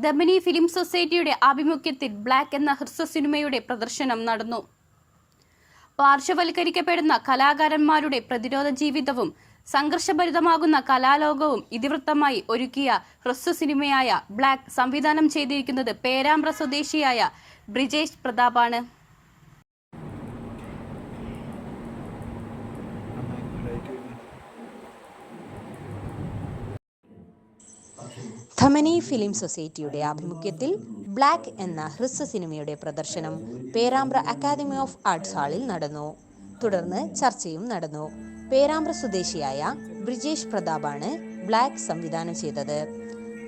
Damani film സൊസൈറ്റിയുടെ ആഭിമുഖ്യത്തിൽ black എന്ന ഹ്രസ്വ സിനിമയുടെ പ്രദർശനം നടന്നു. പാർശ്വവൽക്കരിക്കപ്പെടുന്ന കലാകാരന്മാരുടെ പ്രതിരോധ ജീവിതവും സംഘർഷഭരിതമാകുന്ന കലാലോകവും ഇതിവൃത്തമായി ഒരുക്കിയ ഹ്രസ്വ സിനിമയായ ബ്ലാക്ക് സംവിധാനം ചെയ്തിരിക്കുന്നത് പേരാമ്പ്ര സ്വദേശിയായ ബ്രിജേഷ് പ്രതാപാണ്. ദമനി ഫിലിം സൊസൈറ്റിയുടെ ആഭിമുഖ്യത്തിൽ ബ്ലാക്ക് എന്ന ഹ്രസ്വ സിനിമയുടെ പ്രദർശനം പേരാമ്പ്ര അക്കാദമി ഓഫ് ആർട്സ് ഹാളിൽ നടന്നു. തുടർന്ന് ചർച്ചയും നടന്നു. പേരാമ്പ്ര സ്വദേശിയായ ബ്രിജേഷ് പ്രതാപാണ് ബ്ലാക്ക് സംവിധാനം ചെയ്തത്.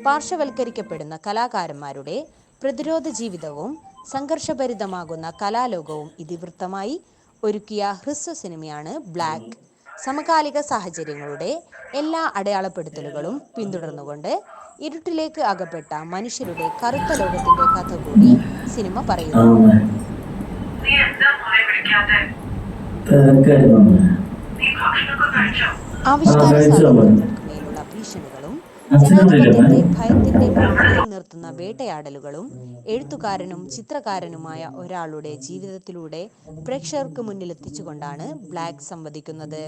പാർശ്വവൽക്കരിക്കപ്പെടുന്ന കലാകാരന്മാരുടെ പ്രതിരോധ ജീവിതവും സംഘർഷഭരിതമാകുന്ന കലാലോകവും ഇതിവൃത്തമായി ഒരുക്കിയ ഹ്രസ്വ സിനിമയാണ് ബ്ലാക്ക്. സമകാലിക സാഹചര്യങ്ങളുടെ എല്ലാ അടയാളപ്പെടുത്തലുകളും പിന്തുടർന്നുകൊണ്ട് ഇരുട്ടിലേക്ക് അകപ്പെട്ട മനുഷ്യരുടെ കറുത്ത ലോകത്തിന്റെ കഥ കൂടി സിനിമ പറയുന്നു. ആവിഷ്കാര സ്വാതന്ത്ര്യങ്ങൾക്ക് മേലുള്ള ഭീഷണികളും ജനാധിപത്യത്തെ ഭയത്തിന്റെ മുൾമുനയിൽ നിർത്തുന്ന വേട്ടയാടലുകളും എഴുത്തുകാരനും ചിത്രകാരനുമായ ഒരാളുടെ ജീവിതത്തിലൂടെ പ്രേക്ഷകർക്ക് മുന്നിലെത്തിച്ചുകൊണ്ടാണ് ബ്ലാക്ക് സംവദിക്കുന്നത്.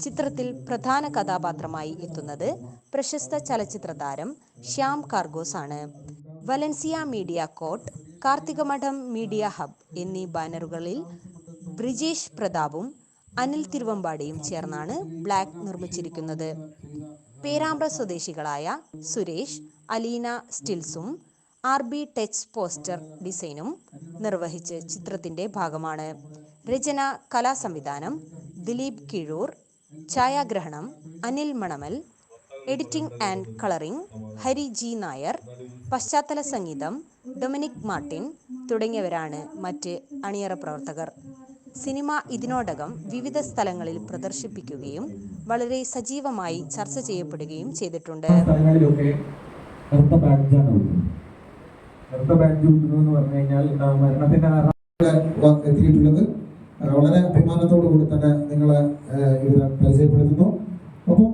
ചിത്രത്തിൽ പ്രധാന കഥാപാത്രമായി എത്തുന്നത് പ്രശസ്ത ചലച്ചിത്ര താരം ശ്യാം കാർഗോസ് ആണ്. വലൻസിയ മീഡിയ കോട്ട്, കാർത്തികമഠം മീഡിയ ഹബ് എന്നീ ബാനറുകളിൽ ബ്രിജേഷ് പ്രതാപും അനിൽ തിരുവമ്പാടിയും ചേർന്നാണ് ബ്ലാക്ക് നിർമ്മിച്ചിരിക്കുന്നത്. പേരാമ്പ്ര സ്വദേശികളായ സുരേഷ്, അലീന സ്റ്റിൽസും RB ടച്ച് പോസ്റ്റർ ഡിസൈനും നിർവഹിച്ച് ചിത്രത്തിന്റെ ഭാഗമാണ്. രചന, കലാസംവിധാനം ദിലീപ് കിഴൂർ, ഛായാഗ്രഹണം Anil Manamal, editing and colouring Hari G Nair, പശ്ചാത്തല സംഗീതം ഡൊമിനിക് മാർട്ടിൻ തുടങ്ങിയവരാണ് മറ്റ് അണിയറ പ്രവർത്തകർ. സിനിമ ഇതിനോടകം വിവിധ സ്ഥലങ്ങളിൽ പ്രദർശിപ്പിക്കുകയും വളരെ സജീവമായി ചർച്ച ചെയ്യപ്പെടുകയും ചെയ്തിട്ടുണ്ട്. എത്തിയിട്ടുള്ളത് വളരെ അഭിമാനത്തോടു കൂടി തന്നെ നിങ്ങളെ ഇവരെ പരിചയപ്പെടുത്തുന്നു. ഒപ്പം